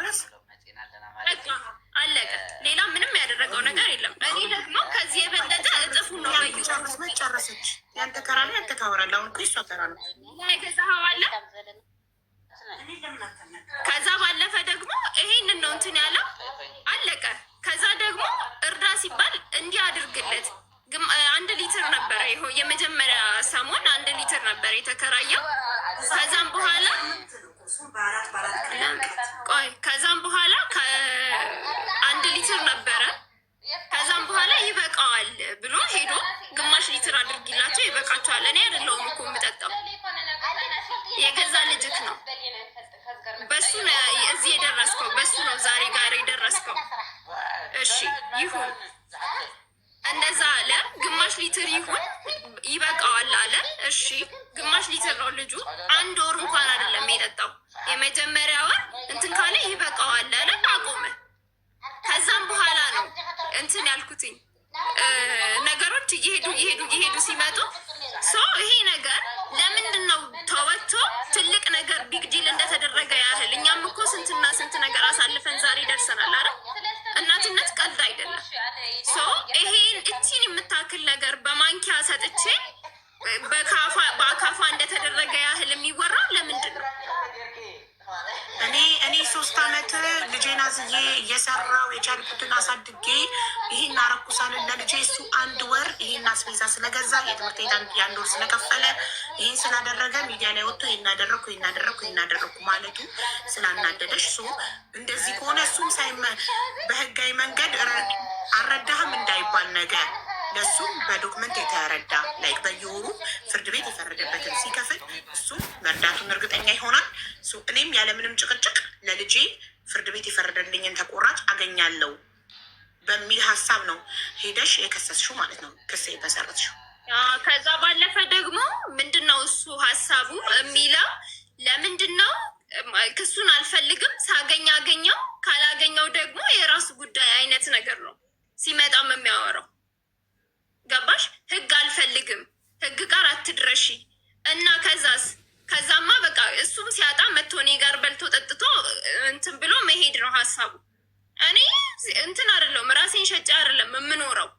ጨርስ አለቀ። ሌላ ምንም ያደረገው ነገር የለም። እኔ ደግሞ ከዚህ የበለጠ እጥፉ ነው። ጨረሰች። ያንተ ተራ ነው፣ ያንተ ታወራለህ። አሁን እኮ እሷ ተራ ነው። የገዛኸው አለ። ከዛ ባለፈ ደግሞ ይሄንን ነው እንትን ያለው አለቀ። ከዛ ደግሞ እርዳ ሲባል እንዲህ አድርግለት 1 ሊትር ነበረ። ይኸው የመጀመሪያ ሰሞን 1 ሊትር ነበር የተከራየው። ከዛም በኋላ ከዛም በኋላ 1 ሊትር ነበረ። ከዛም በኋላ ይበቃዋል ብሎ ሄዶ ግማሽ ሊትር አድርጊላቸው ይበቃቸዋል። እኔ አይደለሁም እኮ የምጠጣው የገዛ ልጅክ ነው። በሱ ነው እዚህ የደረስከው፣ በሱ ነው ዛሬ ጋር የደረስከው። እሺ ይሁን እንደዛ አለ። ግማሽ ሊትር ይሁን ይበቃዋል አለ። እሺ ግማሽ ሊትር ነው ልጁ። 1 ወር እንኳን አይደለም የጠጣው። የመጀመሪያ ወር እንትን ካለ ይበቃዋል አለ፣ አቆመ። ከዛም በኋላ ነው እንትን ያልኩትኝ ነገሮች እየሄዱ ሲመጡ ይሄ ነገር ለምንድን ነው ተወጥቶ ትልቅ ነገር ቢግ ዲል እንደተደረገ ያህል እኛም እኮ ስንትና ስንት ነገር አሳልፈን ዛሬ ደርሰናል አይደል? እናትነት ቀልድ አይደለም። ይሄን እቺን የምታክል ነገር በማንኪያ ሰጥቼ በአካፋ እንደተደረገ ያህል የሚወራው ለምንድን ነው? እኔ 3 ዓመት ልጄን አዝዬ እየሰራው የቻልኩትን አሳድጌ ይሄን አረኩሳልን ለልጄ እሱ 1 ወር ይሄን አስቤዛ ስለገዛ የትምህርት ቤት 1 ወር ስለከፈለ ይሄን ስላደረገ ሚዲያ ላይ ወጥቶ ይናደረኩ ማለቱ ስላናደደሽ እንደዚህ ከሆነ እሱም በህጋዊ መንገድ አልረዳህም እንዳይባል ነገር ለሱም በዶክመንት የተረዳ ላይክ በየወሩ ፍርድ ቤት የፈረደበትን ሲከፍል እሱም መርዳቱን እርግጠኛ ይሆናል። እኔም ያለምንም ጭቅጭቅ ለልጄ ፍርድ ቤት የፈረደልኝን ተቆራጭ አገኛለሁ በሚል ሀሳብ ነው ሄደሽ የከሰስሽው ማለት ነው፣ ክስ የመሰረትሽው። ከዛ ባለፈ ደግሞ ምንድነው እሱ ሀሳቡ የሚለው ለምንድን ነው ክሱን አልፈልግም፣ ሳገኝ አገኘው፣ ካላገኘው ደግሞ የራሱ ጉዳይ አይነት ነገር ነው ሲመጣም የሚያወራው። ገባሽ? ህግ አልፈልግም፣ ህግ ጋር አትድረሺ እና ከዛማ በቃ እሱም ሲያጣ መጥቶ እኔ ጋር በልቶ ጠጥቶ እንትን ብሎ መሄድ ነው ሀሳቡ። እኔ እንትን አይደለሁም፣ ራሴን ሸጬ አይደለም የምኖረው።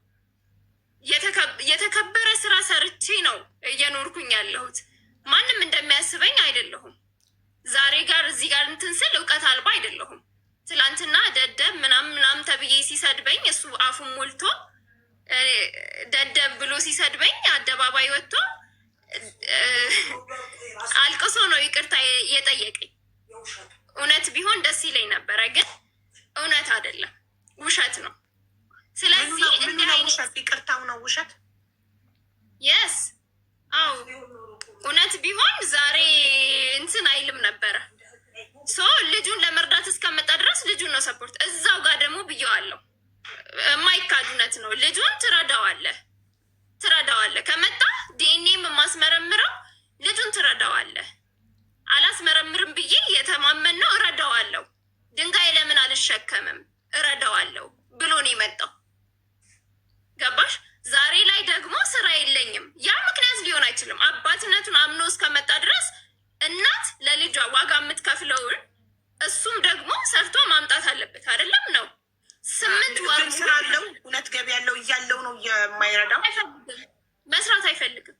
የተከበረ ስራ ሰርቼ ነው እየኖርኩኝ ያለሁት። ማንም እንደሚያስበኝ አይደለሁም። ዛሬ ጋር እዚህ ጋር እንትን ስል እውቀት አልባ አይደለሁም። ትላንትና ደደብ ምናምን ተብዬ ሲሰድበኝ እሱ አፉን ሞልቶ ደደብ ብሎ ሲሰድበኝ አደባባይ ወጥቶ አልቅሶ ነው ይቅርታ የጠየቀኝ። እውነት ቢሆን ደስ ይለኝ ነበረ፣ ግን እውነት አይደለም፣ ውሸት ነው። ስለዚህ ይቅርታው ነው ውሸት። የስ አው እውነት ቢሆን ዛሬ እንትን አይልም ነበረ። ልጁን ለመርዳት እስከመጣ ድረስ ልጁን ነው ሰፖርት። እዛው ጋር ደግሞ ብየዋለሁ፣ የማይካድ እውነት ነው። ልጁን ትረዳዋለህ። ከመጣ ዲኤንኤም የማስመረምረው ልጁን ትረዳዋለህ። አላስመረምርም ብዬ የተማመን ነው እረዳዋለሁ። ድንጋይ ለምን አልሸከምም እረዳዋለሁ ብሎ ነው የመጣው። ገባሽ? ዛሬ ላይ ደግሞ ስራ የለኝም፣ ያ ምክንያት ሊሆን አይችልም። አባትነቱን አምኖ እስከመጣ ድረስ እናት ለልጇ ዋጋ የምትከፍለውን እሱም ደግሞ ሰርቶ ማምጣት አለበት። አይደለም ነው 8 ወር ስራ አለው፣ እውነት ገቢ ያለው እያለው ነው የማይረዳው። መስራት አይፈልግም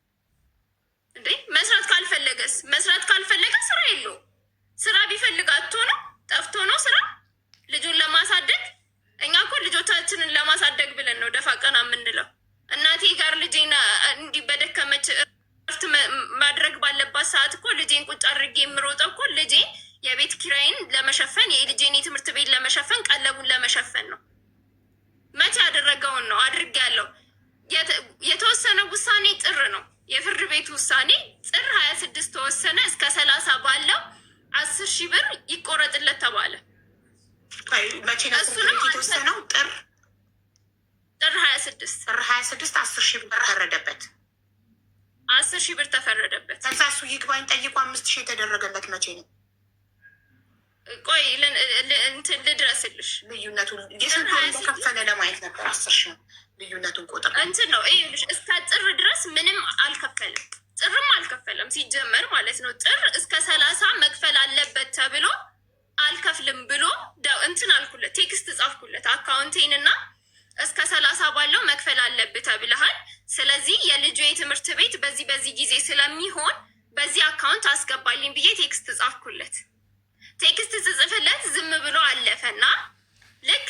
እንዴ? መስራት ካልፈለገ ስራ የለውም። ስራ ቢፈልግ አጥቶ ነው ጠፍቶ ነው ስራ ልጁን ለማሳደግ። እኛ እኮ ልጆቻችንን ለማሳደግ ብለን ነው ደፋ ቀና የምንለው። እናቴ ጋር ልጄን እንዲህ በደከመች እረፍት ማድረግ ባለባት ሰዓት እኮ ልጄን ቁጭ አድርጌ የምሮጠው እኮ ልጄን የቤት ኪራይን ለመሸፈን የልጄን የትምህርት ቤት ለመሸፈን ቀለቡን ለመሸፈን ነው። መቼ ያደረገውን ነው አድርጌ ያለው። የተወሰነ ውሳኔ ጥር ነው የፍርድ ቤት ውሳኔ ጥር 26 ተወሰነ። እስከ 30 ባለው 10,000 ብር ይቆረጥለት ተባለ። መቼ ነው የተወሰነው? ጥር 26 10,000 ብር ተፈረደበት። 10,000 ብር ተፈረደበት። ከዛ እሱ ይግባኝ ጠይቆ 5,000 የተደረገለት መቼ ነው? ቆይ እንትን ልድረስልሽ። ልዩነቱን የስንት ከፈለ ለማየት ነበር። 10,000 ልዩነቱን ቆጥር እንትን ነው ይኸውልሽ። እስከ ጥር ድረስ ምንም አልከፈለም። ጥርም አልከፈለም ሲጀመር ማለት ነው። ጥር እስከ 30 መክፈል አለበት ተብሎ አልከፍልም ብሎ ጻፍኩለት። አካውንቴንና እስከ 30 ባለው መክፈል አለብህ ተብለሃል። ስለዚህ የልጁ የትምህርት ቤት በዚህ ጊዜ ስለሚሆን በዚህ አካውንት አስገባልኝ ብዬ ቴክስት ጻፍኩለት። ቴክስት ጽጽፍለት ዝም ብሎ አለፈና ልክ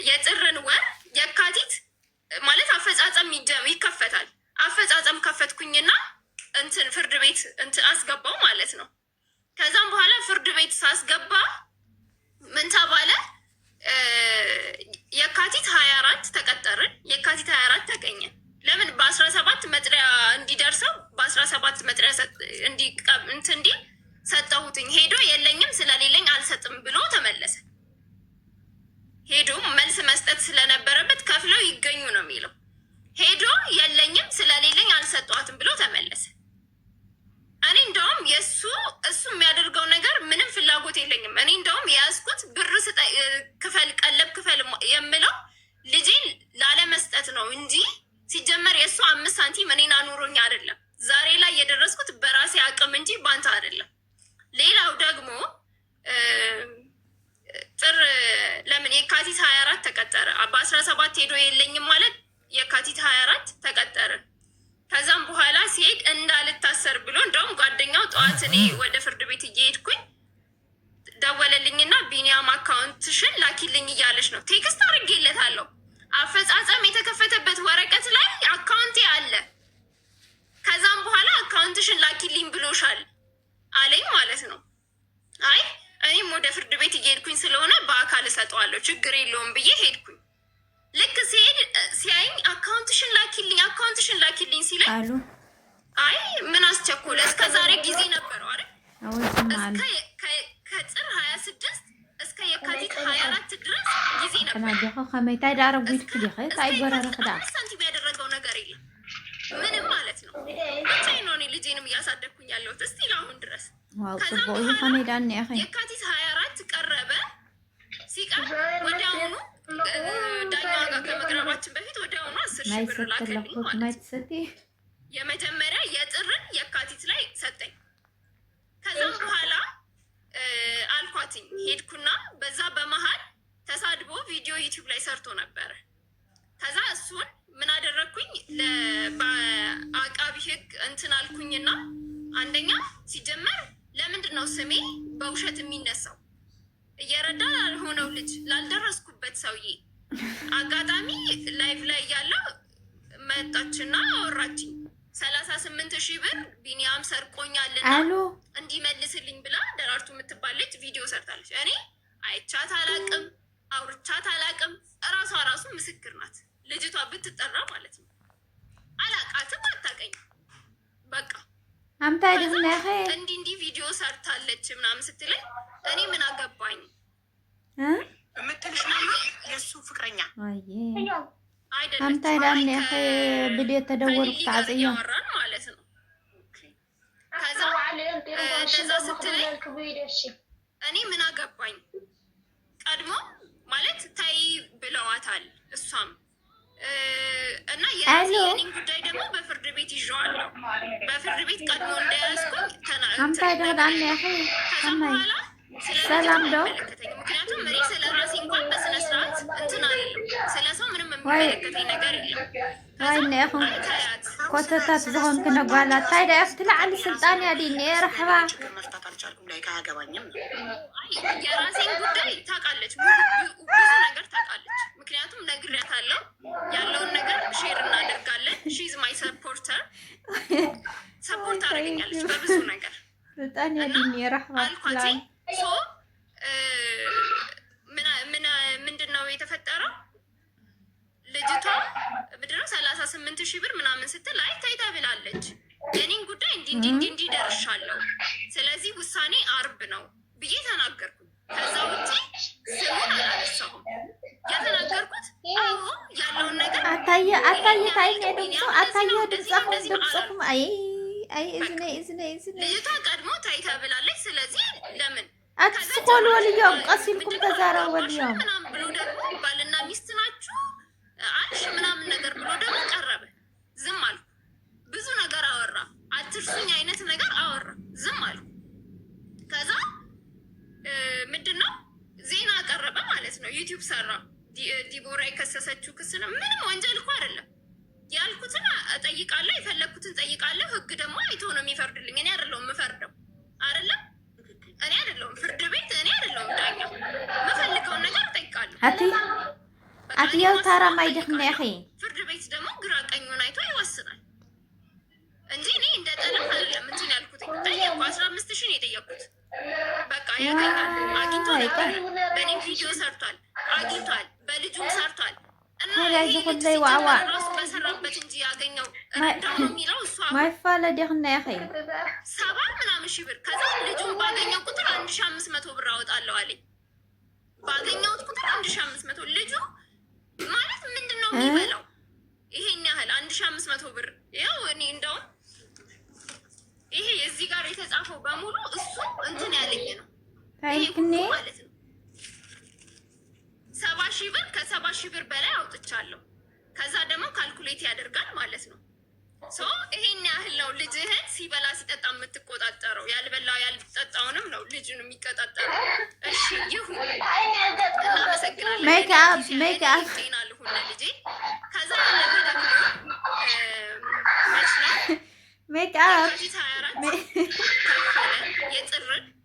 የጥርን ወር የካቲት ማለት አፈጻጸም ይከፈታል። አፈጻጸም ከፈትኩኝና ፍርድ ቤት አስገባው ማለት ነው። ከዛም በኋላ ፍርድ ቤት ሳስገባ ምን ተባለ? የካቲት 24 ተቀጠርን። የካቲት 24 ተገኘን። ለምን በ17 መጥሪያ እንዲደርሰው በ17 መጥሪያ እንዲህ ሰጠሁትኝ። ሄዶ የለኝም ስለሌለኝ አልሰጥም ብሎ ተመለሰ። ሄዶ መልስ መስጠት ስለነበረበት ከፍለው ይገኙ ነው የሚለው። ሄዶ የለኝም ስለሌለኝ አልሰጧትም ብሎ ተመለሰ። እኔ እንደውም እሱ የሚያደርገው ነገር ምንም ፍላጎት የለኝም። እኔ እንደውም የያዝኩት ብር ክፈል፣ ቀለብ ክፈል የምለው ልጄን ላለመስጠት ነው እንጂ ሲጀመር የእሱ 5 ሳንቲም እኔን አኑሮኝ አይደለም። ዛሬ ላይ የደረስኩት በራሴ አቅም እንጂ ባንተ አይደለም። ሌላው ደግሞ ለምን የካቲት 24 ተቀጠረ። በ17 ሄዶ የለኝም ማለት የካቲት 24 ተቀጠረ። ከዛም በኋላ ሲሄድ እንዳልታሰር ብሎ እንደውም ጓደኛው ጠዋት እኔ ወደ ፍርድ ቤት እየሄድኩኝ ደወለልኝና ቢኒያም አካውንትሽን ላኪልኝ እያለች ነው። ቴክስት አድርጌለታለሁ። አፈጻጸም የተከፈተበት ወረቀት ላይ አካውንቴ አለ። ከዛም በኋላ አካውንትሽን ላኪልኝ ብሎሻል አለኝ ማለት ነው። አይ እኔም ወደ ፍርድ ቤት እየሄድኩኝ ስለሆነ በአካል እሰጠዋለሁ ችግር የለውም ብዬ ሄድኩኝ። ልክ ሲሄድ ሲያይኝ አካውንትሽን ላኪልኝ ሲለኝ አይ ምን አስቸኮለ? እስከ ዛሬ ጊዜ ነበረው አይደል? ከጥር 26 እስከ የካቲት 24 ድረስ ጊዜ ነበር። ሳንቲም ያደረገው ነገር የለም ምንም ማለት ነው። ብቻዬን ነው እኔ ልጄንም እያሳደግኩኝ ያለሁት እስቲል አሁን ድረስ። የካቲት 24 ቀረበ። ሲቀር ወዲያውኑ ዳኛዋ ጋር ከመቅረባችን በፊት ወዲያውኑ 10 ሺህ ብር ላከልኝ ማለት ነው። የመጀመሪያ የጥርን የካቲት ላይ ሰጠኝ። ከዛም በኋላ አልኳትኝ ሄድኩና በዛ በመሀል ተሳድቦ ቪዲዮ ዩቲዩብ ላይ ሰርቶ ነበረ። ከዛ እሱን ምን አደረግኩኝ? በአቃቢ ህግ አልኩኝና አንደኛ ሲጀመር ለምንድን ነው ስሜ በውሸት የሚነሳው? እየረዳ ላልሆነው ልጅ ላልደረስኩበት ሰውዬ አጋጣሚ ላይቭ ላይ ያለው መጣችና አወራችኝ። 38 ሺህ ብር ቢኒያም ሰርቆኛልና እንዲመልስልኝ ብላ ደራርቱ የምትባል ልጅ ቪዲዮ ሰርታለች። እኔ አይቻት አላቅም፣ አውርቻት አላቅም። ራሱ ምስክር ናት። ልጅቷ ብትጠራ ማለት ነው። አላቃትም፣ አታውቀኝም። በቃ እንዲህ ቪዲዮ ሰርታለች ምናምን ስትለኝ እኔ ምን አገባኝ የምትልሽ የእሱ ፍቅረኛ እያወራን ማለት ነው። ከዛ እንደዛ ስትለኝ እኔ ምን አገባኝ። ቀድሞ ማለት ታይ ብለዋታል እሷም እና የኔን ጉዳይ ደግሞ በፍርድ ቤት ይዤዋለሁ። በፍርድ ቤት ቀድሞ እንደያዝኩኝ ከዛ በኋላ ስለመለከተኝ ምክንያቱም እኔ ስለ ራሴ እንኳን በስነ ስርዓት አለለም። ስለ ሰው ምንም የሚመለከተኝ ነገር የለም። ኮተታት ዝሆን ክነጓላት ታይዳ ያፍትላዓሊ ስልጣን ያዲኒ ረሕባ መፍታት አልቻልኩም። ላይ ካያገባኝም የራሴን ጉዳይ ታውቃለች፣ ብዙ ነገር ታውቃለች። ምክንያቱም ነግሬያታለሁ። ያለውን ነገር ሼር እናደርጋለን። ሺዝ ማይ ሰፖርተር ሰፖርት አደረገኛለች በብዙ ነገር ስልጣን ያዲኒ ረሕባ አልኳትኝ። ምንድን ነው የተፈጠረው? ልጅቷ ምንድን ነው 38 ሺህ ብር ምናምን ስትል አይ ታይታ ብላለች። የኔን ጉዳይ እንዲህ ደርሻለሁ። ስለዚህ ውሳኔ አርብ ነው ብዬ ተናገርኩ። ከዛ ውጪ ስሙን አላነሳሁም። የተናገርኩት አዎ ያለውን ነገር ድምፅኩም አይ ልጅቷ ቀድሞ ታይታ ብላለች። ስለዚህ ለምን አትስኮል ወልዮም ቀሲልኩም ተዛራው ወልዮም ምናምን ብሎ ደግሞ ባልና ሚስት ናችሁ አልሽ ምናምን ነገር ብሎ ደግሞ ቀረበ። ዝም አልኩ። ብዙ ነገር አወራ። አትርሱኝ አይነት ነገር አወራ። ዝም አልኩ። ከዛ ምንድነው ዜና ቀረበ ማለት ማለት ነው ዩቲዩብ ሰራ። ዲቦራ የከሰሰችው ክስ ነው። ምንም ወንጀል እኮ አይደለም። ያልኩትን እጠይቃለሁ፣ የፈለግኩትን እጠይቃለሁ። ህግ ደግሞ አይቶ ነው የሚፈርድልኝ። እኔ አይደለሁም የምፈርደው አይደለም። እኔ አይደለሁም ፍርድ ቤት፣ እኔ አይደለሁም ዳኛ። የምፈልገውን ነገር እጠይቃለሁ። አትየው ታራ ማይደክም ያኺ ፍርድ ቤት ደግሞ ግራ ቀኙን አይቶ ይወስናል እንጂ እኔ እንደ ጠለም አይደለም እንትን ያልኩት። ጠየቁ 15,000 ነው የጠየቁት። በቃ ያገኛል፣ አግኝቷል። በእኔ ቪዲዮ ሰርቷል፣ አግኝቷል። በልጁም ሰርቷል። ራሱ በሰራበት እንጂ ያገኘው ረዳው ነው የሚለው እሷ ማይፋለ ደህና ያኺ 70 ምናምን ሺህ ብር። ከዛ ልጁን ባገኘው ቁጥር 1500 ብር አወጣለሁ አለኝ። ባገኘሁት ቁጥር 1500 ልጁ ማለት ምንድን ነው የሚበላው? ይሄን ያህል 1500 ብር። ያው እኔ እንደውም ይሄ እዚህ ጋር የተጻፈው በሙሉ እሱ እንትን ያለኝ ነው ማለት ነው። 70 ሺህ ብር ከ70 ሺህ ብር በላይ አውጥቻለሁ። ከዛ ደግሞ ካልኩሌት ያደርጋል ማለት ነው። ይሄን ያህል ነው ልጅህን ሲበላ ሲጠጣ የምትቆጣጠረው። ያልበላው ያልጠጣውንም ነው ልጁን የሚቆጣጠረው። እሺ ይሁን፣ እናመሰግናለን። ሜካፕ ጤና ልሁን ለልጄ። ከዛ ያለፈ ደግሞ ሜካፕ 24 ከፈለ።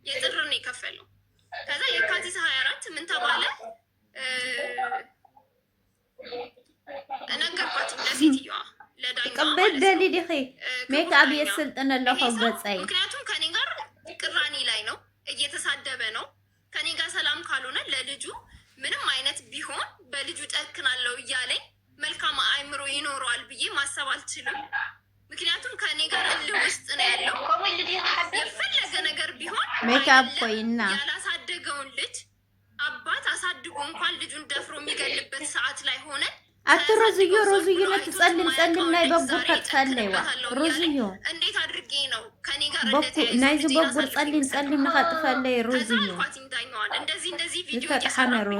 የጥርን የከፈለው። ከዛ የካቲት 24 ምን ተባለ? ነገርኳት ለሴትዮዋ ቀበል ደሊል ይኺ ሜካፕ የስልጥነ ለኸ ገጻይ። ምክንያቱም ከኔ ጋር ቅራኔ ላይ ነው፣ እየተሳደበ ነው። ከኔ ጋር ሰላም ካልሆነ ለልጁ ምንም አይነት ቢሆን በልጁ ጨክናለሁ እያለኝ መልካም አእምሮ ይኖረዋል ብዬ ማሰብ አልችልም። ምክንያቱም ከኔ ጋር እልህ ውስጥ ነው ያለው። የፈለገ ነገር ቢሆን ሜካፕ ቆይና ያላሳደገውን ልጅ አባት አሳድጎ እንኳን ልጁን ደፍሮ የሚገልበት ሰዓት ላይ ሆነ አትሮዝዮ ነትጸልም ናይ በጉር ከትፈለይዋ ሮዝዮ እንዴት አድርጌ ነው ከኔ ጋር ናይዚ በጉር ጸልም ነኸጥፈለይ ሮዝዮ እንደዚህ ቪዲዮ ተሐመሩ።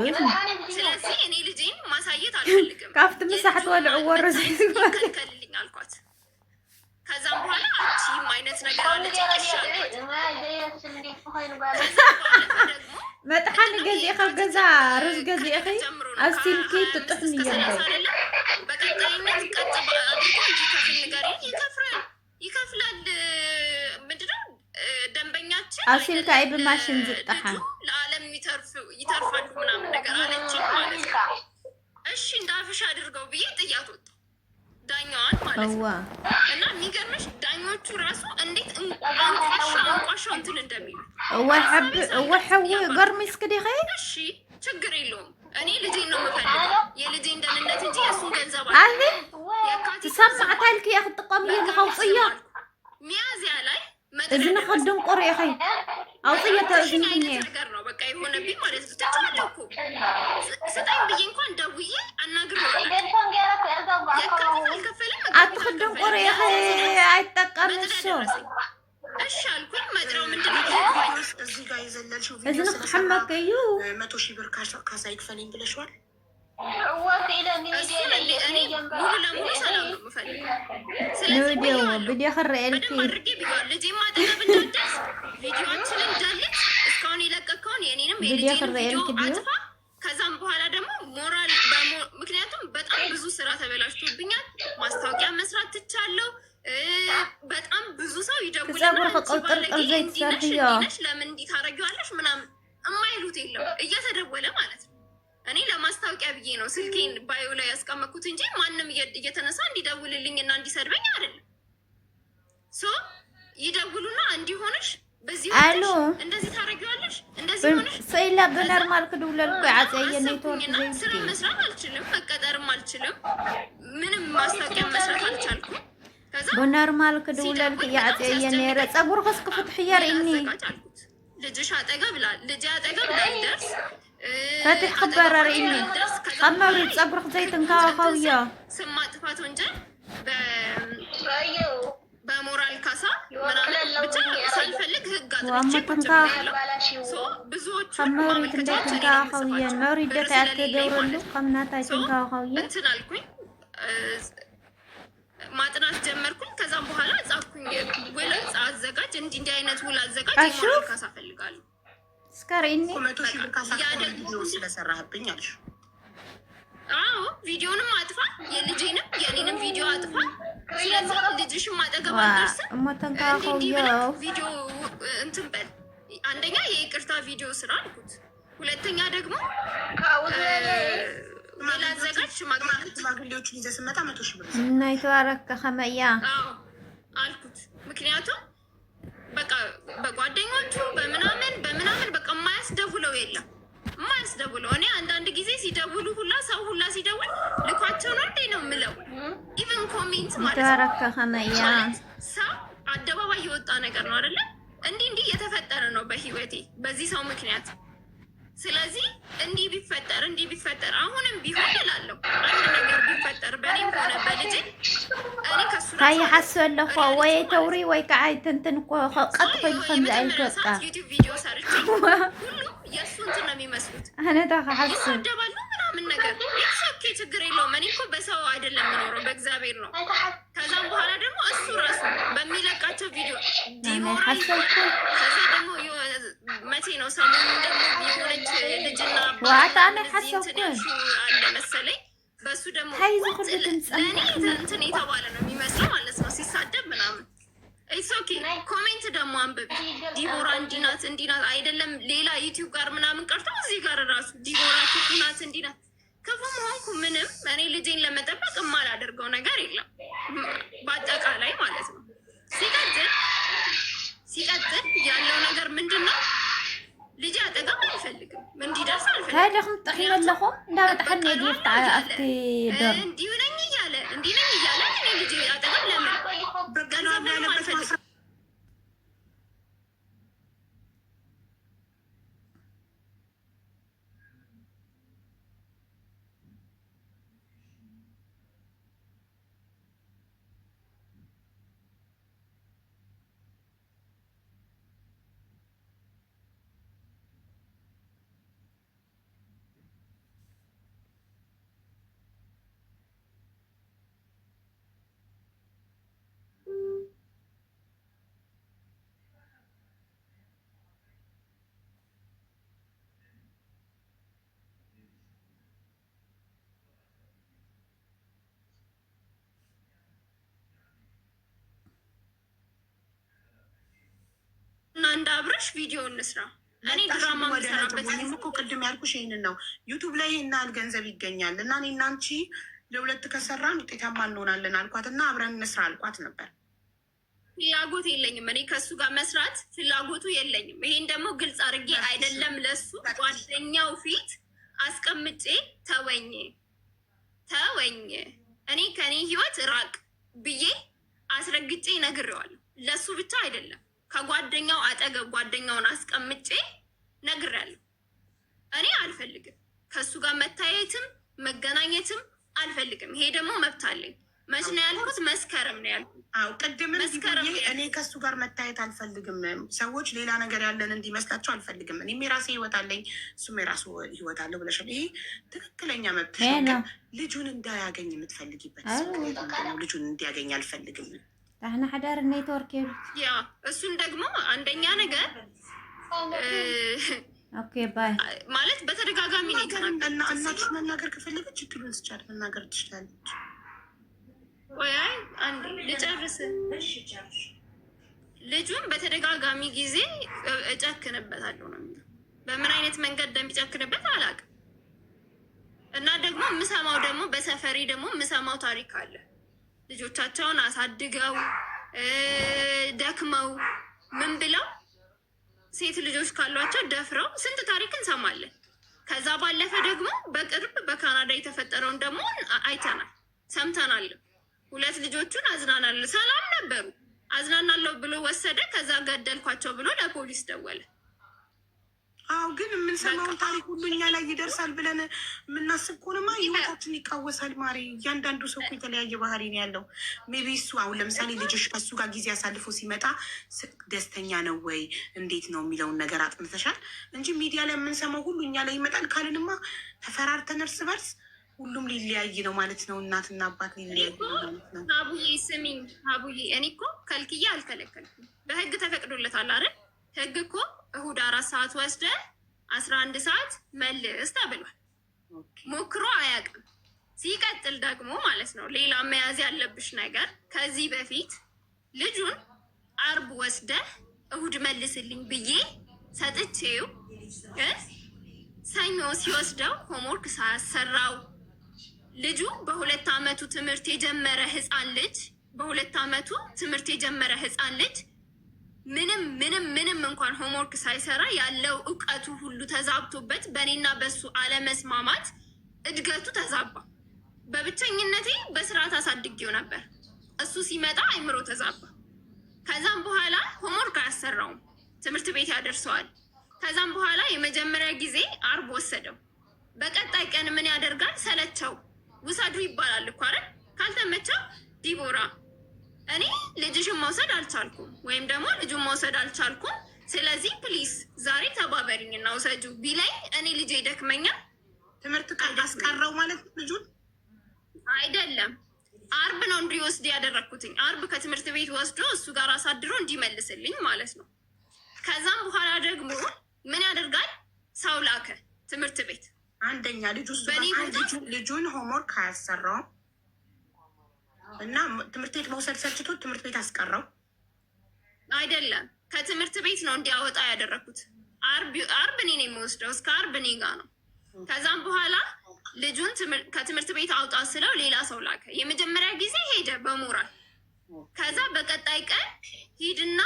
ስለዚህ እኔ ልጄን ማሳየት አልፈልግም። ካፍት ምሳሕት ወልዕዎ ሮዝዮ ከልልኝ አልኳት። ከዛም በኋላ አንቺም አይነት ነገር አለች መጥሓኒ ገዚእኸ ገዛ ሩዝ ገዚእኺ ኣብ ሲልኪ ትጥሕኒ እዮም በቀጣይነት ቀጥ አድርጎ እንዲከፍል ንገሪኝ። ይከፍላል። ምንድነው ደንበኛችን ኣብ ሲልካ አይ ብማሽን ዝጥሓ ለዓለም ይተርፋሉ ምናምን ነገር አለች ማለት ነው። እሺ እንዳፍሽ አድርገው ብዬ ጥያት ወጣ ዳኛዋን ማለት ነው። እና የሚገርምሽ ዳኞቹ ራሱ እንዴት አንቋሻው እንትን እንደሚሉ ወሐው ገርሚስ ከዲኸ እሺ ችግር የለውም። እኔ ልጄን ነው የምፈልገው፣ የልጄን ደህንነት እንጂ የእሱን ገንዘብ አለ ተሰማዕታ ልክ ያ ክትጠቀም የለኸውጽያ ሚያዝያ ላይ እዝን ኸድን ቁር ይኸ አውጽያ ተእዝን ነገር ነው በቃ የሆነብኝ ማለት ነው። ተጫለኩ ስጠኝ ብዬ እንኳን ደውዬ አናግሬዋለሁ። የካቲት አልከፈልም አትኸድን ቁር ይኸ አይጠቀም እሱ እሺ አልኩኝ። መጥሪያው ምንድን ነው እዚህ ጋር የዘለልሽው እዝን ኽሐመክ እዩ 100,000 ብር ካሳ ይክፈለኝ ብለሽዋል። እኔ ሙሉ ለሙሉ ሰላም ነው የምፈልገው። ስለዚህ ቪዲዮ ክርኤልኪ አድርጌ ብያለሁ። ልጄን ማጠገብ እንዳትደርስ ቪዲዮችን እንዳለች እስካሁን የለቀቀውን የኔንም የልጄን ቪዲዮ አጥፋ። ከዛም በኋላ ደግሞ ሞራል ምክንያቱም በጣም ብዙ ስራ ተበላሽቶብኛል። ማስታወቂያ መስራት ትቻለሁ። በጣም ብዙ ሰው ይደውልልሽ ለምን እንዲህ ታደርጊዋለሽ ምናምን የማይሉት የለም እየተደወለ ማለት ነው። እኔ ለማስታወቂያ ብዬ ነው ስልኬን ባዮ ላይ ያስቀመጥኩት እንጂ ማንም እየተነሳ እንዲደውልልኝ እና እንዲሰድበኝ አይደለም። ይደውሉና እንዲሆንሽ በዚህ እንደዚህ ታደርጊዋለሽ እንደዚህ ሆነሽ ሰይላ በኖርማል ክድውለልኩ ያጸየ ኔትወርክ ስራ መስራት አልችልም፣ መቀጠርም አልችልም፣ ምንም ማስታወቂያ መስራት አልቻልኩም። ከዛ በኖርማል ክድውለልኩ ያጸየ ነረ ጸጉር ከስከ ፍትሕ ያርኢኒ ልጅሽ አጠገብ ላይ ደርስ ፈትሕ ክበረርኢኒ ቀመሪ ጸጉር ዘይትንካኸውያ ስም ማጥፋት ወንጀል በሞራል ካሳ ምናምን ብቻ ሳልፈልግ ህግ አጥቼ ብዙዎቹ መውሪድ እንደትንካኸውያ መውሪድ ደታያት ደውረሉ ከምናታይ ትንካኸውያ እንትን አልኩኝ። ማጥናት ጀመርኩኝ። ከዛም በኋላ ጻፍኩኝ ውል አዘጋጅ እንዲህ አይነት ውል አዘጋጅ የሞራል ካሳ ፈልጋለሁ። ስከሪኒ 100 ሺህ ብር ካሳከፈለኝ ቪዲዮ ስለሰራህብኝ አልሽ። አዎ ቪዲዮንም አጥፋ፣ የልጄንም የኔንም ቪዲዮ አጥፋ። ስለዚህ ልጅሽም አጠገብ አልደርስም። ቪዲዮ እንትን በል አንደኛ የይቅርታ ቪዲዮ ስራ አልኩት። ሁለተኛ ደግሞ ሌላ አዘጋጅ ሽማግሌዎችን ይዘህ ስመጣ 100 ሺህ ብር እና የተባረከ ከመያ አልኩት። ምክንያቱም በቃ በጓደኞቹ በምናምን በቃ የማያስደውለው የለም የማያስደውለው። እኔ አንዳንድ ጊዜ ሲደውሉ ሁላ ሰው ሁላ ሲደውል ልኳቸው ነው እንዴ ነው የምለው። ኢቨን ኮሜንት ማለት ሰው አደባባይ የወጣ ነገር ነው አይደለ? እንዲህ እየተፈጠረ ነው በህይወቴ በዚህ ሰው ምክንያት። ስለዚህ እንዲህ ቢፈጠር አሁንም ቢሆን እላለሁ አንድ ነገር ቢፈጠር በእኔም ሆነ በልጄ እኔ ከሱ ታይ ሐሰለኹ ወይ ተውሪ ወይ ከዓይ ተንተን ቀጥፎ ይፈንዳ አይወጣ ዩቲዩብ ቪዲዮ ሰርቼ ሁሉ የእሱ እንትን ነው የሚመስሉት። እኔ ታሐስብ ይሳደባሉ ምናምን ነገር ኦኬ ችግር የለውም። እኔ እኮ በሰው አይደለም የምኖረው በእግዚአብሔር ነው። ከዛም በኋላ ደግሞ እሱ ራሱ በሚለቃቸው ቪዲዮ ዲቦራ ከዛ ደግሞ መቼ ነው ሰሞኑን ደግሞ የሆነች ልጅና ዋታነ ሐሰብኩ አለ መሰለኝ በሱ ደግሞ ለእኔ እንትን የተባለ ነው የሚመስለው ማለት ነው ሲሳደብ ምናምን። ኦኬ ኮሜንት ደግሞ አንብብ። ዲቦራ እንዲናት አይደለም ሌላ ዩቲዩብ ጋር ምናምን ቀርቶ እዚህ ጋር ራሱ ዲቦራ ክፉናት እንዲናት ክፉ መሆንኩ ምንም እኔ ልጄን ለመጠበቅ የማላደርገው ነገር የለም በአጠቃላይ ማለት ነው። ሲቀጥል ያለው ነገር ምንድን ነው? ልጅ አጠገብ አልፈልግም እንዲደርስ አልፈልግም። ታዲያም ተኺለለኹም እንዳመጣኸን የዲፍታ አፍቲ ደር እንዲሁ ነኝ እያለ እኔ ልጅ አጠገብ ለምን በገንዘብ አልፈልግም። እንደ አብረሽ ቪዲዮ እንስራ። እኔ ድራማ መሰራበት እኮ ቅድም ያልኩሽ ይህንን ነው። ዩቱብ ላይ ይህን ያህል ገንዘብ ይገኛል እና እኔ እና አንቺ ለሁለት ከሰራን ውጤታማ እንሆናለን አልኳት እና አብረን እንስራ አልኳት ነበር። ፍላጎት የለኝም እኔ ከእሱ ጋር መስራት ፍላጎቱ የለኝም። ይሄን ደግሞ ግልጽ አድርጌ አይደለም ለሱ ጓደኛው ፊት አስቀምጬ ተወኝ እኔ ከኔ ህይወት ራቅ ብዬ አስረግጬ ነግሬዋለሁ። ለሱ ብቻ አይደለም ከጓደኛው አጠገብ ጓደኛውን አስቀምጬ ነግሬያለሁ። እኔ አልፈልግም ከሱ ጋር መታየትም መገናኘትም አልፈልግም። ይሄ ደግሞ መብት አለኝ። መች ነው ያልኩት? መስከረም ነው ያልኩት። አዎ ቅድም እኔ ከሱ ጋር መታየት አልፈልግም። ሰዎች ሌላ ነገር ያለን እንዲመስላቸው አልፈልግም። እኔም የራሴ ህይወት አለኝ፣ እሱም የራሱ ህይወት አለው ብለሻል። ይሄ ትክክለኛ መብት ነው። ልጁን እንዳያገኝ የምትፈልጊበት ነው። ልጁን እንዲያገኝ አልፈልግም። አሁን ሐዳር ኔትወርክ ያ እሱን ደግሞ አንደኛ ነገር ኦኬ ባይ ማለት በተደጋጋሚ ነው እና እናትሽ መናገር ከፈለገች እድሉን ስቻት መናገር ትችላለች። ወይ አንዴ ልጨርስ። ልጁን በተደጋጋሚ ጊዜ እጨክንበታለሁ ነው የሚለው። በምን አይነት መንገድ እንደሚጨክንበት አላውቅም። እና ደግሞ የምሰማው ደግሞ በሰፈሬ ደግሞ የምሰማው ታሪክ አለ። ልጆቻቸውን አሳድገው ደክመው ምን ብለው ሴት ልጆች ካሏቸው ደፍረው ስንት ታሪክ እንሰማለን። ከዛ ባለፈ ደግሞ በቅርብ በካናዳ የተፈጠረውን ደግሞ አይተናል፣ ሰምተናል። 2 ልጆቹን አዝናናለሁ ሰላም ነበሩ፣ አዝናናለሁ ብሎ ወሰደ። ከዛ ገደልኳቸው ብሎ ለፖሊስ ደወለ። አዎ ግን የምንሰማውን ታሪክ ሁሉ እኛ ላይ ይደርሳል ብለን የምናስብ ከሆነማ ህይወታችን ይቃወሳል። ማሪ እያንዳንዱ ሰው እኮ የተለያየ ባህሪ ነው ያለው። ሜቢ እሱ አሁን ለምሳሌ ልጆች ከሱ ጋር ጊዜ አሳልፎ ሲመጣ ደስተኛ ነው ወይ እንዴት ነው የሚለውን ነገር አጥንተሻል እንጂ ሚዲያ ላይ የምንሰማው ሁሉ እኛ ላይ ይመጣል ካልንማ ተፈራርተን እርስ በርስ ሁሉም ሊለያይ ነው ማለት ነው። እናትና አባት ሊለያይ ነው ማለት ነው። አቡዬ ስሚኝ፣ አቡዬ እኔ እኮ ከልክዬ አልከለከልኩም። በህግ ተፈቅዶለታል አይደል? ህግ እኮ እሁድ 4 ሰዓት ወስደ 11 ሰዓት መልስ ተብሏል። ሞክሮ አያውቅም። ሲቀጥል ደግሞ ማለት ነው ሌላ መያዝ ያለብሽ ነገር ከዚህ በፊት ልጁን አርብ ወስደ እሁድ መልስልኝ ብዬ ሰጥቼው ሰኞ ሲወስደው ሆምወርክ ሳያሰራው ልጁ በ2 ዓመቱ ትምህርት የጀመረ ህፃን ልጅ ምንም እንኳን ሆምወርክ ሳይሰራ ያለው እውቀቱ ሁሉ ተዛብቶበት በእኔና በሱ አለመስማማት እድገቱ ተዛባ። በብቸኝነቴ በስርዓት አሳድጌው ነበር። እሱ ሲመጣ አይምሮ ተዛባ። ከዛም በኋላ ሆምወርክ አያሰራውም፣ ትምህርት ቤት ያደርሰዋል። ከዛም በኋላ የመጀመሪያ ጊዜ አርብ ወሰደው። በቀጣይ ቀን ምን ያደርጋል? ሰለቸው። ውሰዱ ይባላል እኮ አይደል? ካልተመቸው ዲቦራ እኔ ልጅሽን መውሰድ አልቻልኩም ወይም ደግሞ ልጁን መውሰድ አልቻልኩም፣ ስለዚህ ፕሊስ ዛሬ ተባበሪኝና ውሰጁ ቢለኝ እኔ ልጄ ይደክመኛል። ትምህርት ቀን አስቀረው ማለት ልጁን አይደለም፣ አርብ ነው እንዲወስድ ያደረግኩትኝ። አርብ ከትምህርት ቤት ወስዶ እሱ ጋር አሳድሮ እንዲመልስልኝ ማለት ነው። ከዛም በኋላ ደግሞ ምን ያደርጋል? ሰው ላከ ትምህርት ቤት። አንደኛ ልጁን ሆምወርክ አያሰራውም እና ትምህርት ቤት መውሰድ ሰልችቶት ትምህርት ቤት አስቀረው። አይደለም፣ ከትምህርት ቤት ነው እንዲያወጣ ያደረግኩት። አርብ እኔ ነው የሚወስደው፣ እስከ አርብ እኔ ጋ ነው። ከዛም በኋላ ልጁን ከትምህርት ቤት አውጣ ስለው ሌላ ሰው ላከ። የመጀመሪያ ጊዜ ሄደ በሞራል። ከዛ በቀጣይ ቀን ሂድና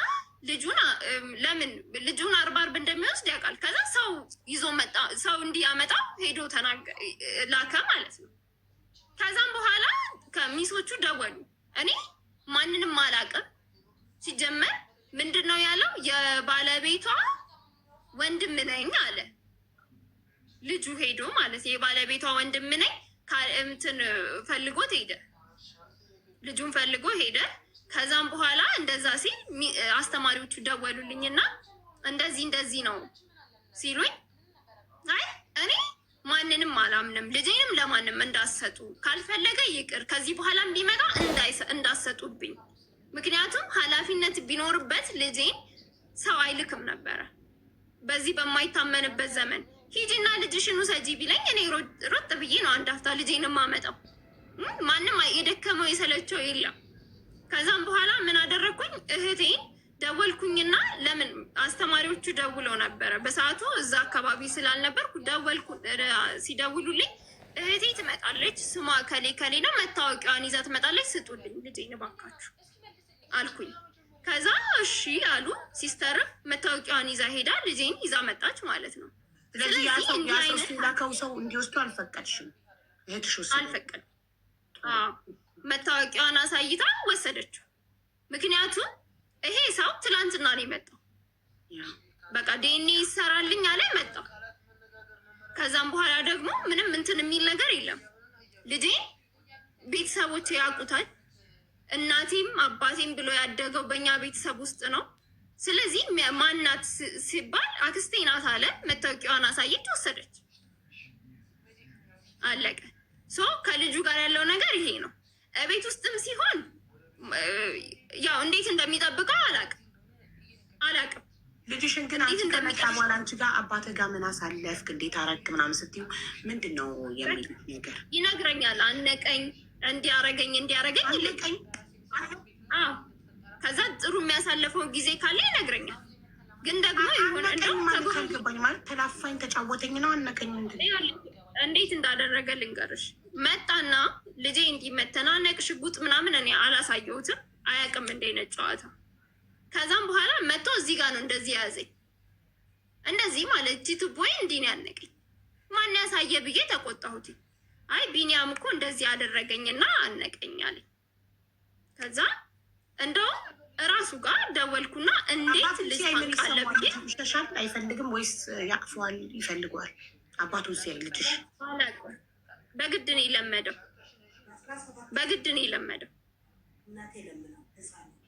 ለምን ልጁን አርብ እንደሚወስድ ያውቃል። ከዛ ሰው ይዞ መጣ። ሰው እንዲያመጣ ሄዶ ላከ ማለት ነው። ከዛም በኋላ ከሚሶቹ ደወሉ። እኔ ማንንም አላውቅም። ሲጀመር ምንድን ነው ያለው? የባለቤቷ ወንድም ነኝ አለ ልጁ። ሄዶ ማለት የባለቤቷ ወንድም ነኝ እንትን ፈልጎት ሄደ። ልጁን ፈልጎ ሄደ። ከዛም በኋላ እንደዛ ሲል አስተማሪዎቹ ደወሉልኝና እንደዚህ ነው ሲሉኝ፣ አይ እኔ ማንንም አላምንም፣ ልጄንም ለማንም እንዳሰጡ፣ ካልፈለገ ይቅር፣ ከዚህ በኋላም ቢመጣ እንዳሰጡብኝ። ምክንያቱም ኃላፊነት ቢኖርበት ልጄን ሰው አይልክም ነበረ። በዚህ በማይታመንበት ዘመን ሂጂና ልጅሽን ውሰጂ ቢለኝ እኔ ሮጥ ብዬ ነው አንድ አፍታ ልጄን የማመጣው። ማንም የደከመው የሰለቸው የለም። ከዛም በኋላ ምን አደረግኩኝ? እህቴን ደወልኩኝና ለምን አስተማሪዎቹ ደውለው ነበረ በሰዓቱ እዛ አካባቢ ስላልነበርኩ ሲደውሉልኝ እህቴ ትመጣለች፣ ስሟ ከሌ ነው፣ መታወቂያዋን ይዛ ትመጣለች፣ ስጡልኝ ልጄን እባካችሁ አልኩኝ። ከዛ እሺ አሉ። ሲስተርም መታወቂያዋን ይዛ ሄዳ ልጄን ይዛ መጣች ማለት ነው። ስለዚህ ላከው ሰው እንዲወስዱ አልፈቀድሽም? አልፈቀድም። መታወቂያዋን አሳይታ ወሰደችው። ምክንያቱም ይሄ ሰው ትላንትና ነው የመጣው። በቃ ዲኤንኤ ይሰራልኝ አለ መጣው። ከዛም በኋላ ደግሞ ምንም እንትን የሚል ነገር የለም። ልጄ ቤተሰቦች ያውቁታል። እናቴም አባቴም ብሎ ያደገው በእኛ ቤተሰብ ውስጥ ነው። ስለዚህ ማናት ሲባል አክስቴ ናት አለ። መታወቂያዋን አሳየች፣ ወሰደች፣ አለቀ። ከልጁ ጋር ያለው ነገር ይሄ ነው። ቤት ውስጥም ሲሆን ያው እንዴት እንደሚጠብቀው አላቅም። ልጅሽን ግን አንቺ ከመጣ በኋላ አንቺ ጋር አባትህ ጋር ምን አሳለፍክ? እንዴት አረግ ምናምን ስትዩ ምንድን ነው የሚል ነገር ይነግረኛል። አነቀኝ፣ እንዲያረገኝ ይለቀኝ። ከዛ ጥሩ የሚያሳልፈው ጊዜ ካለ ይነግረኛል። ግን ደግሞ ይሁን ገባኝ ማለት ተላፋኝ፣ ተጫወተኝ ነው አነቀኝ። እንዴት እንዳደረገ ልንገርሽ። መጣና ልጄ እንዲመተናነቅ ሽጉጥ ምናምን እኔ አላሳየሁትም፣ አያውቅም እንደ አይነት ጨዋታ። ከዛም በኋላ መጥቶ እዚህ ጋር ነው እንደዚህ ያዘኝ። እንደዚህ ማለት ቲቱቦይ እንዲህ ነው ያነቀኝ። ማን ያሳየ ብዬ ተቆጣሁት። አይ ቢኒያም እኮ እንደዚህ አደረገኝና አነቀኝ አለኝ። ከዛ እንደውም እራሱ ጋር ደወልኩና እንዴት ልጅ ታንቃለ ብዬ ይሻሻል አይፈልግም ወይስ ያቅፈዋል ይፈልገዋል? አባቱ ሲያይ ልጅሽ በግድ ነው የለመደው።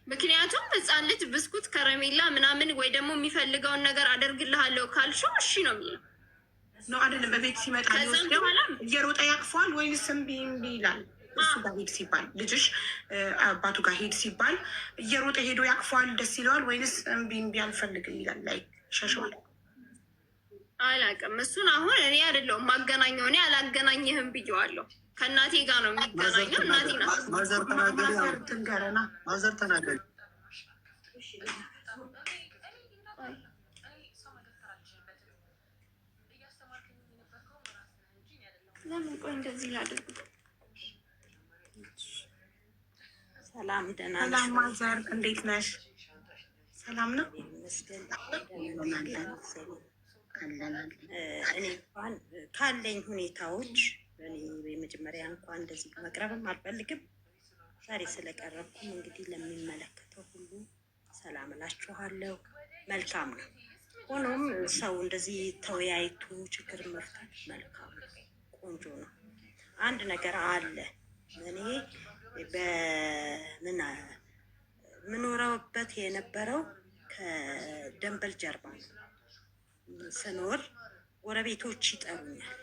ምክንያቱም ህፃን ልጅ ብስኩት፣ ከረሜላ ምናምን ወይ ደግሞ የሚፈልገውን ነገር አደርግልሃለሁ ካልሽው እሺ ነው የሚለው ነው አይደለም? በቤት ሲመጣ እየሮጠ ያቅፈዋል ወይስ እምቢ ይላል? እሱ ጋር ሄድ ሲባል ልጅሽ አባቱ ጋር ሄድ ሲባል እየሮጠ ሄዶ ያቅፈዋል፣ ደስ ይለዋል ወይስ እምቢ አልፈልግም ይላል? ላይ ሸሸዋል። አላውቅም። እሱን አሁን እኔ አይደለሁም ማገናኘው፣ እኔ አላገናኝህም ብዬዋለሁ። ከእናቴ ጋር ነው የሚገናኘው። እናቴ ናት። ማዘር ተናገሪ። ለምን ቆይ እንደዚህ ላድርግ? ሰላም ደህና ነሽ? ሰላም ማዘር፣ እንዴት ነሽ? ሰላም ነው። እኔ እንኳን ካለኝ ሁኔታዎች እኔ የመጀመሪያ እንኳን እንደዚህ መቅረብም አልፈልግም። ዛሬ ስለቀረብኩም እንግዲህ ለሚመለከተው ሁሉ ሰላም እላችኋለሁ። መልካም ነው። ሆኖም ሰው እንደዚህ ተወያይቶ ችግር መፍታት መልካም ነው፣ ቆንጆ ነው። አንድ ነገር አለ። እኔ ምኖረበት የነበረው ከደንበል ጀርባ ነው። ስኖር ጎረቤቶች ይጠሩኛል።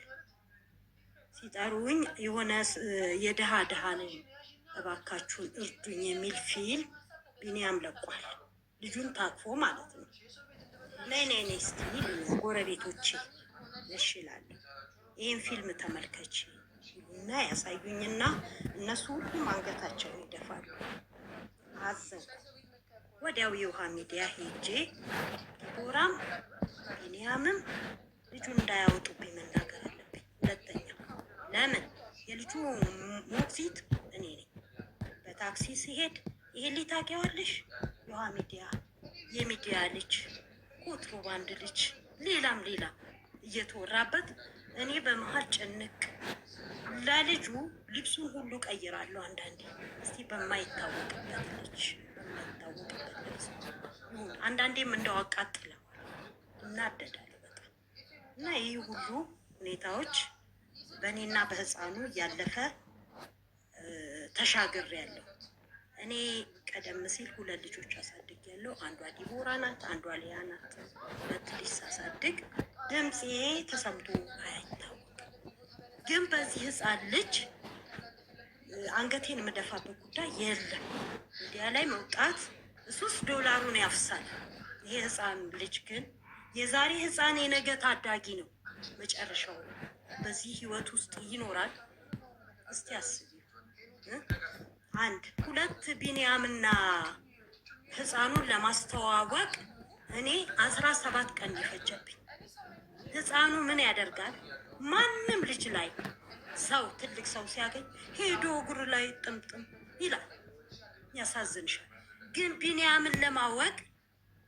ሲጠሩኝ የሆነ የድሃ ድሃ ነኝ እባካችሁን እርዱኝ የሚል ፊልም ቢኒያም ለቋል። ልጁን ታቅፎ ማለት ነው። ነይ እስቲ ጎረቤቶቼ እሺ እላለሁ። ይህን ፊልም ተመልከች እና ያሳዩኝና እነሱ ሁሉም አንገታቸውን ይደፋሉ። አዘንኩ። ወዲያው የውሃ ሚዲያ ሄጄ ዲቦራም ቢኒያምም ልጁን እንዳያወጡብኝ መናገር አለብኝ። ሁለተኛ ለምን የልጁ ሞግዚት እኔ ነኝ። በታክሲ ሲሄድ ይሄን ታውቂዋለሽ? የውሃ ሚዲያ የሚዲያ ልጅ ኮንትሮባንድ ልጅ ሌላም እየተወራበት እኔ በመሀል ጭንቅ ለልጁ ልብሱን ሁሉ ቀይራለሁ። አንዳንዴ እስቲ በማይታወቅበት ልጅ ልብስ አንዳንዴም እንደው አቃጥለው እናደዳለሁ በጣም እና ይህ ሁሉ ሁኔታዎች በእኔና በህፃኑ እያለፈ ተሻግሬያለሁ። እኔ ቀደም ሲል 2 ልጆች አሳድጌያለሁ። አንዷ ዲቦራ ናት፣ አንዷ ሊያ ናት። 2 ልጅ ሳሳድግ ድምፄ ተሰምቶ አይታወቅም። ግን በዚህ ህፃን ልጅ አንገቴን የምደፋበት ጉዳይ የለም። ሚዲያ ላይ መውጣት $3 ያፍሳል። ይሄ ህፃን ልጅ ግን የዛሬ ህፃን የነገ ታዳጊ ነው። መጨረሻው በዚህ ህይወት ውስጥ ይኖራል። እስቲ አስቢ። 1 2 ቢኒያምና ህፃኑን ለማስተዋወቅ እኔ 17 ቀን ይፈጀብኝ። ህፃኑ ምን ያደርጋል? ማንም ልጅ ላይ ሰው ትልቅ ሰው ሲያገኝ ሄዶ እግሩ ላይ ጥምጥም ይላል። ያሳዝንሻል። ግን ቢኒያምን ለማወቅ